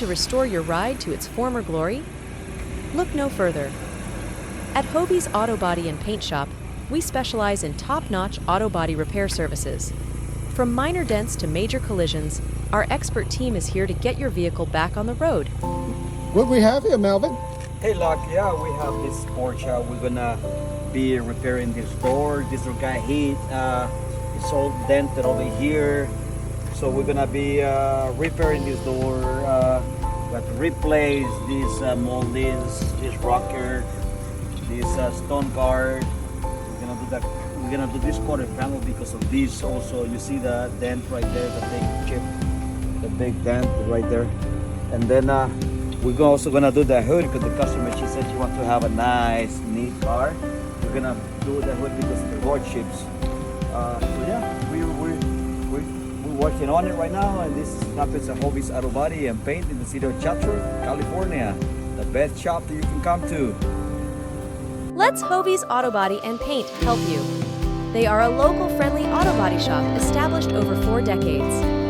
to restore your ride to its former glory? Look no further. At Hovees Auto Body and Paint Shop, we specialize in top-notch auto body repair services. From minor dents to major collisions, our expert team is here to get your vehicle back on the road. What we have here, Melvin? Hey, Lock, yeah, we have this Porsche. We're gonna be repairing this door. This guy hit, it's all dented over here. So we're gonna be repairing this door. We have to replace these moldings, this rocker, this stone guard. We're gonna do this quarter panel because of this. Also, you see the dent right there, the big chip, the big dent right there. And then we're also gonna do the hood because the customer, she said she wants to have a nice, neat car. We're gonna do the hood because of the road chips. So yeah, we're working on it right now, and this happens at Hovees Auto Body and Paint in the city of Chatsworth, California. The best shop that you can come to. Let's Hovees Auto Body and Paint help you. They are a local friendly auto body shop established over 4 decades.